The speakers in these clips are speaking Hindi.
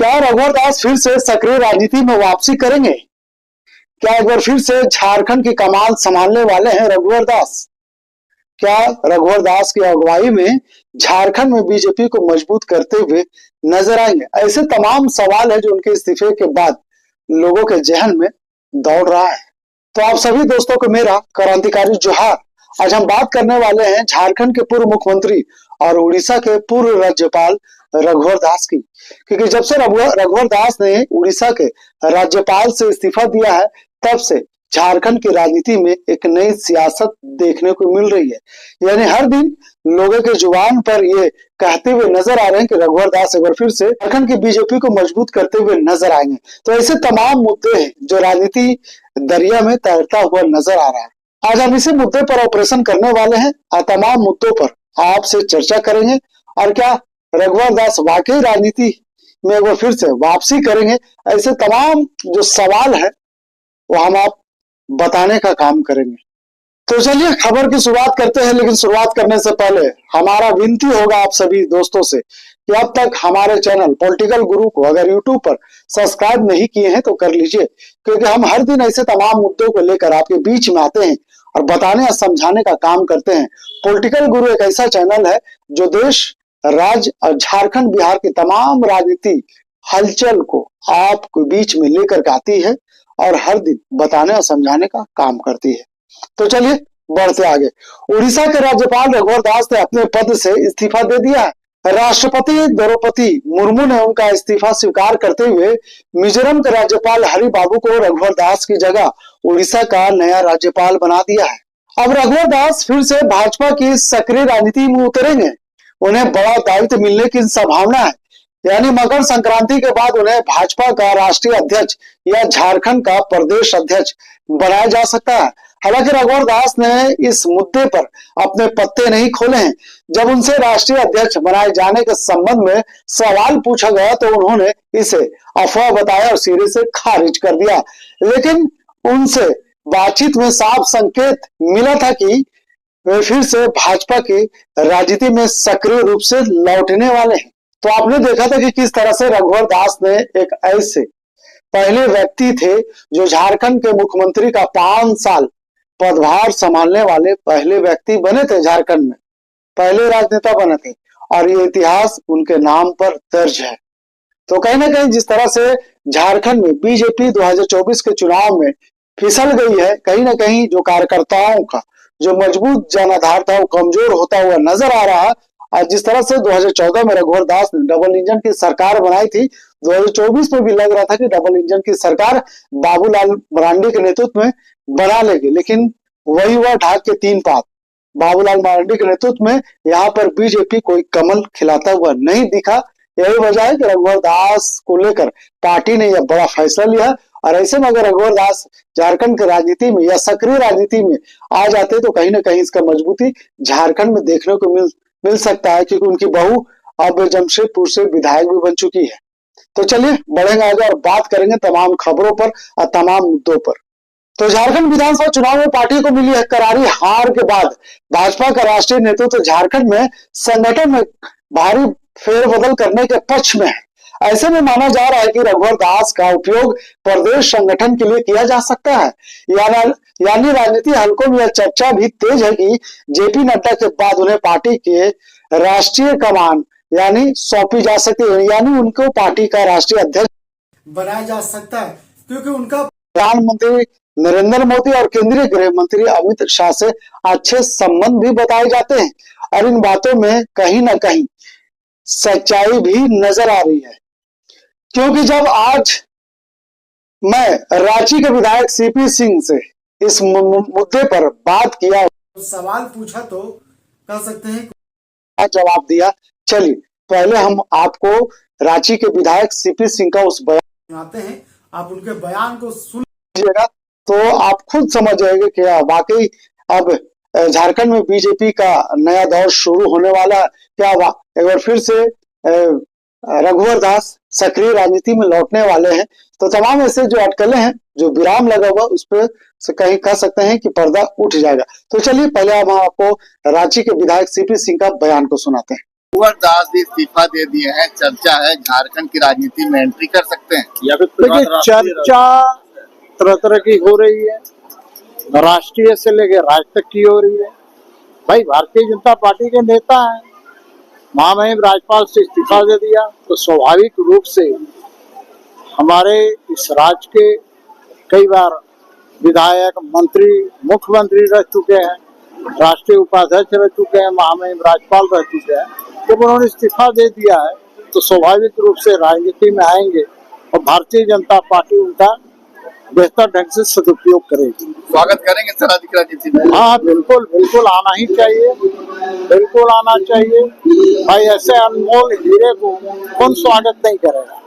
क्या रघुवर दास फिर से सक्रिय राजनीति में वापसी करेंगे? क्या एक बार फिर से झारखंड की कमान संभालने वाले हैं रघुवर दास? क्या रघुवर दास की अगुवाई में झारखंड में बीजेपी को मजबूत करते हुए नजर आएंगे? ऐसे तमाम सवाल है जो उनके इस्तीफे के बाद लोगों के जहन में दौड़ रहा है। तो आप सभी दोस्तों को मेरा क्रांतिकारी जोहार। आज हम बात करने वाले हैं झारखंड के पूर्व मुख्यमंत्री और उड़ीसा के पूर्व राज्यपाल रघुवर दास की। क्योंकि जब से रघुवर दास ने उड़ीसा के राज्यपाल से इस्तीफा दिया है, तब से झारखंड की राजनीति में एक नई सियासत देखने को मिल रही है। यानी हर दिन लोगों के जुबान पर ये कहते हुए नजर आ रहे हैं कि रघुवर दास एक बार फिर से झारखंड की बीजेपी को मजबूत करते हुए नजर आएंगे। तो ऐसे तमाम मुद्दे हैं जो राजनीति दरिया में तैरता हुआ नजर आ रहा है। आज हम इसी मुद्दे पर ऑपरेशन करने वाले हैं और तमाम मुद्दों पर आपसे चर्चा करेंगे। और क्या रघुवर दास वाकई राजनीति में एक बार फिर से वापसी करेंगे? ऐसे तमाम जो सवाल है वो हम आप बताने का काम करेंगे। तो चलिए खबर की शुरुआत करते हैं। लेकिन शुरुआत करने से पहले हमारा विनती होगा आप सभी दोस्तों से कि अब तक हमारे चैनल पॉलिटिकल गुरु को अगर यूट्यूब पर सब्सक्राइब नहीं किए हैं तो कर लीजिए, क्योंकि हम हर दिन ऐसे तमाम मुद्दों को लेकर आपके बीच में आते हैं और बताने और समझाने का काम करते हैं। पॉलिटिकल गुरु एक ऐसा चैनल है जो देश, राज्य और झारखंड बिहार की तमाम राजनीति हलचल को आपके बीच में लेकर आती है और हर दिन बताने और समझाने का काम करती है। तो चलिए बढ़ते आगे। उड़ीसा के राज्यपाल रघुवर दास ने अपने पद से इस्तीफा दे दिया है। राष्ट्रपति द्रौपदी मुर्मू ने उनका इस्तीफा स्वीकार करते हुए मिजोरम के राज्यपाल हरि बाबू को रघुवर दास की जगह उड़ीसा का नया राज्यपाल बना दिया है। अब रघुवर दास फिर से भाजपा की सक्रिय राजनीति में उतरेंगे। उन्हें बड़ा दायित्व मिलने की संभावना है। यानी मकर संक्रांति के बाद उन्हें भाजपा का राष्ट्रीय अध्यक्ष या झारखंड का प्रदेश अध्यक्ष बनाया जा सकता है। हालांकि रघुवर दास ने इस मुद्दे पर अपने पत्ते नहीं खोले हैं। जब उनसे राष्ट्रीय अध्यक्ष बनाए जाने के संबंध में सवाल पूछा गया तो उन्होंने इसे अफवाह बताया और सिरे से खारिज कर दिया। लेकिन उनसे बातचीत में साफ संकेत मिला था कि वे फिर से भाजपा की राजनीति में सक्रिय रूप से लौटने वाले हैं। तो आपने देखा था कि किस तरह से रघुवर दास ने एक ऐसे पहले व्यक्ति थे जो झारखंड के मुख्यमंत्री का 5 साल पदभार संभालने वाले पहले व्यक्ति बने थे। झारखंड में पहले राजनेता बने थे और ये इतिहास उनके नाम पर दर्ज है। तो कहीं ना कहीं जिस तरह से झारखंड में बीजेपी 2024 के चुनाव में फिसल गई है, कहीं ना कहीं जो कार्यकर्ताओं का जो मजबूत जनाधार था वो कमजोर होता हुआ नजर आ रहा है। और जिस तरह से 2014 में रघुवर दास ने डबल इंजन की सरकार बनाई थी, 2024 में भी लग रहा था कि डबल इंजन की सरकार बाबूलाल मरांडी के नेतृत्व में बना लेगी। लेकिन वही हुआ ढाक के 3 पात। बाबूलाल मरांडी के नेतृत्व में यहाँ पर बीजेपी कोई कमल खिलाता हुआ नहीं दिखा। यही वजह है कि रघुवर दास को लेकर पार्टी ने यह बड़ा फैसला लिया। और ऐसे में अगर रघुवर दास झारखंड की राजनीति में या सक्रिय राजनीति में आ जाते तो कहीं ना कहीं इसका मजबूती झारखंड में देखने को मिल सकता है, क्योंकि उनकी बहू अब जमशेदपुर से विधायक भी बन चुकी है। तो चलिए बढ़ेंगे आगे और बात करेंगे तमाम खबरों पर और तमाम मुद्दों पर। तो झारखंड विधानसभा चुनाव में पार्टी को मिली है करारी हार के बाद भाजपा का राष्ट्रीय नेतृत्व झारखंड में संगठन में भारी फेरबदल करने के पक्ष में है। ऐसे में माना जा रहा है कि रघुवर दास का उपयोग प्रदेश संगठन के लिए किया जा सकता है। यानी राजनीति हलकों में यह चर्चा भी तेज है कि जेपी नड्डा के बाद उन्हें पार्टी के राष्ट्रीय कमान यानी सौंपी जा सकती है, यानी उनको पार्टी का राष्ट्रीय अध्यक्ष बनाया जा सकता है, क्योंकि उनका प्रधानमंत्री नरेंद्र मोदी और केंद्रीय गृह मंत्री अमित शाह से अच्छे संबंध भी बताए जाते हैं। और इन बातों में कहीं ना कहीं सच्चाई भी नजर आ रही है, क्योंकि जब आज मैं रांची के विधायक सीपी सिंह से इस मुद्दे पर बात किया, सवाल पूछा, तो कह सकते हैं क्या जवाब दिया। चलिए पहले हम आपको रांची के विधायक सीपी सिंह का उस बयान सुनाते हैं। आप उनके बयान को सुन लीजिएगा तो आप खुद समझ जाएंगे कि वाकई अब झारखंड में बीजेपी का नया दौर शुरू होने वाला। क्या एक बार फिर से रघुवर दास सक्रिय राजनीति में लौटने वाले हैं। तो तमाम ऐसे जो अटकलें हैं, जो विराम लगा हुआ, उस पर से कहीं कह सकते हैं कि पर्दा उठ जाएगा। तो चलिए पहले हम आपको रांची के विधायक सीपी सिंह का बयान को सुनाते हैं। रघुवर दास जी इस्तीफा दे दिए हैं, चर्चा है झारखंड की राजनीति में एंट्री कर सकते हैं या फिर देखिए, चर्चा तरह तरह की हो रही है, राष्ट्रीय से लेकर राज्य तक की हो रही है। भाई, भारतीय जनता पार्टी के नेता हैं, महामहिम राज्यपाल से इस्तीफा दे दिया तो स्वाभाविक रूप से हमारे इस राज्य के कई बार विधायक, मंत्री, मुख्यमंत्री रह चुके हैं, राष्ट्रीय उपाध्यक्ष रह चुके हैं, महामहिम राज्यपाल रह चुके हैं। जब उन्होंने इस्तीफा दे दिया है तो स्वाभाविक रूप से राजनीति में आएंगे और भारतीय जनता पार्टी उनका बेहतर ढंग से सदुपयोग करेगी। स्वागत करेंगे सर अधिक राजनीति में? हाँ, बिल्कुल बिल्कुल आना ही चाहिए, बिल्कुल आना चाहिए। भाई, ऐसे अनमोल हीरे को कौन स्वागत नहीं करेगा।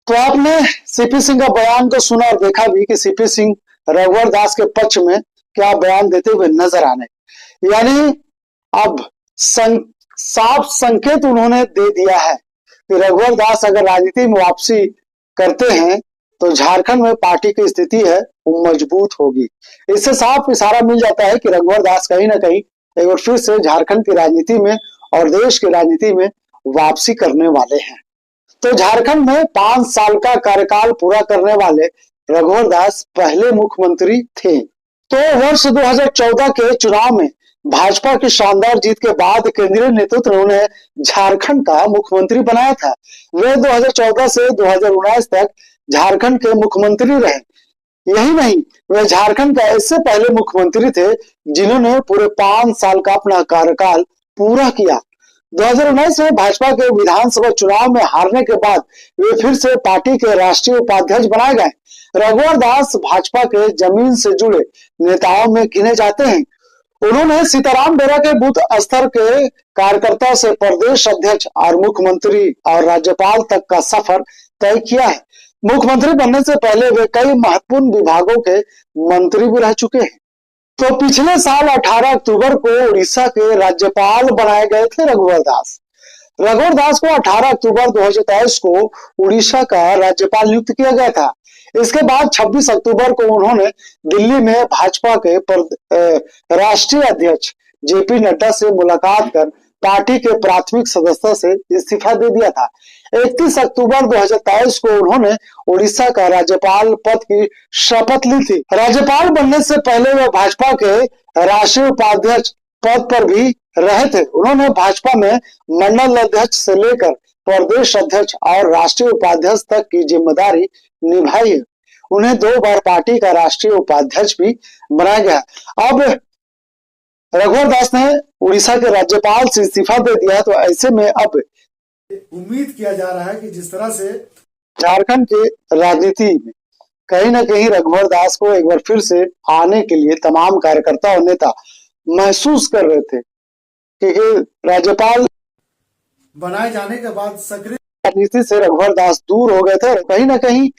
तो आपने सीपी सिंह का बयान को सुना और देखा भी कि सीपी सिंह रघुवर दास के पक्ष में क्या बयान देते हुए नजर आने, यानी अब साफ संकेत उन्होंने दे दिया है कि रघुवर दास अगर राजनीति में वापसी करते हैं तो झारखंड में पार्टी की स्थिति है वो मजबूत होगी। इससे साफ इशारा मिल जाता है कि रघुवर दास कहीं ना कहीं एक बार फिर से झारखंड की राजनीति में और देश की राजनीति में वापसी करने वाले हैं। तो झारखंड में 5 साल का कार्यकाल पूरा करने वाले रघुवर दास पहले मुख्यमंत्री थे। तो वर्ष 2014 के चुनाव में भाजपा की शानदार जीत के बाद केंद्रीय नेतृत्व ने उन्हें झारखंड का मुख्यमंत्री बनाया था। वे 2014 से 2019 तक झारखंड के मुख्यमंत्री रहे। यही नहीं, वे झारखंड के ऐसे पहले मुख्यमंत्री थे जिन्होंने पूरे 5 साल का अपना कार्यकाल पूरा किया। 2019 में भाजपा के विधानसभा चुनाव में हारने के बाद वे फिर से पार्टी के राष्ट्रीय उपाध्यक्ष बनाए गए। रघुवर दास भाजपा के जमीन से जुड़े नेताओं में गिने जाते हैं। उन्होंने सीताराम बेरा के बूथ स्तर के कार्यकर्ता से प्रदेश अध्यक्ष और मुख्यमंत्री और राज्यपाल तक का सफर तय किया है। मुख्यमंत्री बनने से पहले वे कई महत्वपूर्ण विभागों के मंत्री भी रह चुके हैं। तो पिछले साल 18 अक्टूबर को उड़ीसा के राज्यपाल बनाए गए थे रघुवर दास। रघुवर दास को 18 अक्टूबर 2023 को उड़ीसा का राज्यपाल नियुक्त किया गया था। इसके बाद 26 अक्टूबर को उन्होंने दिल्ली में भाजपा के राष्ट्रीय अध्यक्ष जेपी नड्डा से मुलाकात कर पार्टी के प्राथमिक सदस्यता से इस्तीफा दे दिया था। 31 अक्टूबर 2023 को उन्होंने उड़ीसा का राज्यपाल पद की शपथ ली थी। राज्यपाल बनने से पहले वह भाजपा के राष्ट्रीय उपाध्यक्ष पद पर भी रहे थे। उन्होंने भाजपा में मंडल अध्यक्ष से लेकर प्रदेश अध्यक्ष और राष्ट्रीय उपाध्यक्ष तक की जिम्मेदारी निभाई है। उन्हें 2 बार पार्टी का राष्ट्रीय उपाध्यक्ष भी बनाया गया। अब रघुवर दास ने उड़ीसा के राज्यपाल से इस्तीफा दे दिया, तो ऐसे में अब उम्मीद किया जा रहा है कि जिस तरह से झारखंड के राजनीति में कहीं ना कहीं रघुवर दास को एक बार फिर से आने के लिए तमाम कार्यकर्ता और नेता महसूस कर रहे थे, क्योंकि राज्यपाल बनाए जाने के बाद सक्रिय राजनीति से रघुवर दास दूर हो गए थे। कहीं ना कहीं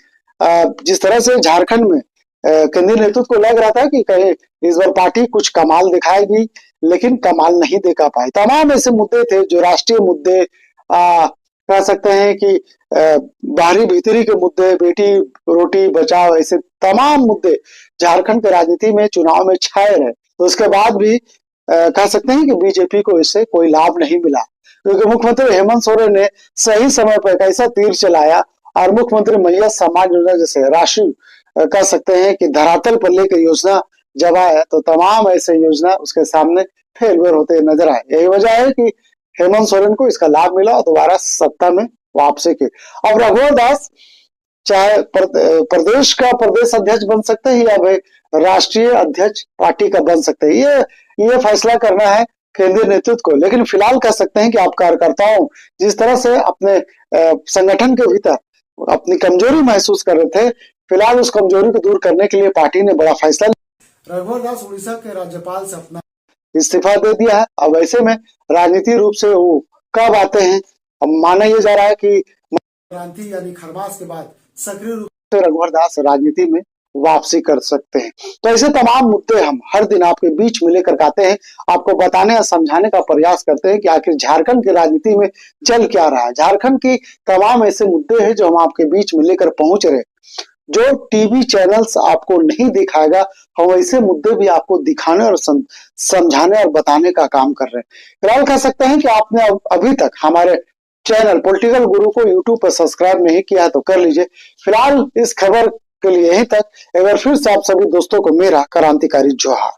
जिस तरह से झारखंड में केंद्रीय नेतृत्व को लग रहा था कि कहीं इस बार पार्टी कुछ कमाल दिखाएगी, लेकिन कमाल नहीं दिखा पाई। तमाम ऐसे मुद्दे थे जो राष्ट्रीय मुद्दे, कह सकते हैं कि बाहरी भीतरी के मुद्दे, बेटी रोटी बचाओ, ऐसे तमाम मुद्दे झारखंड के राजनीति में चुनाव में छाए रहे। तो उसके बाद भी कह सकते हैं कि बीजेपी को इससे कोई लाभ नहीं मिला, क्योंकि मुख्यमंत्री हेमंत सोरेन ने सही समय पर कैसा तीर चलाया और मुख्यमंत्री मैया सम्मान योजना जैसे राशि कह सकते हैं कि धरातल पर लेकर योजना जब आया तो तमाम ऐसे योजना उसके सामने फेलवेयर होते नजर आए। यही वजह है कि हेमंत सोरेन को इसका लाभ मिला और दोबारा सत्ता में वापसी की। अब रघुवर दास चाहे प्रदेश का प्रदेश अध्यक्ष बन सकते हैं या भाई राष्ट्रीय अध्यक्ष पार्टी का बन सकते हैं, ये फैसला करना है केंद्रीय नेतृत्व को। लेकिन फिलहाल कह सकते हैं कि आप कार्यकर्ताओं जिस तरह से अपने संगठन के भीतर अपनी कमजोरी महसूस कर रहे थे, फिलहाल उस कमजोरी को दूर करने के लिए पार्टी ने बड़ा फैसला रघुवर दास उड़ीसा के राज्यपाल से अपना इस्तीफा दे दिया है। अब ऐसे में राजनीतिक रूप से वो कब आते हैं, अब माना यह जा रहा है कि क्रांति यानी खरमास के बाद सक्रिय रूप से रघुवर दास राजनीति में वापसी कर सकते हैं। तो ऐसे तमाम मुद्दे हम हर दिन आपके बीच में लेकर आते हैं, आपको बताने और समझाने का प्रयास करते हैं कि आखिर झारखंड की राजनीति में चल क्या रहा है। झारखंड की तमाम ऐसे मुद्दे हैं जो हम आपके बीच में लेकर पहुंच रहे हैं। जो टीवी चैनल्स आपको नहीं दिखाएगा, हम ऐसे मुद्दे भी आपको दिखाने और समझाने और बताने का काम कर रहे हैं। फिलहाल कह सकते हैं कि आपने अभी तक हमारे चैनल पॉलिटिकल गुरु को यूट्यूब पर सब्सक्राइब नहीं किया है तो कर लीजिए। फिलहाल इस खबर के लिए यहीं तक। एक बार फिर से आप सभी दोस्तों को मेरा क्रांतिकारी जोहार।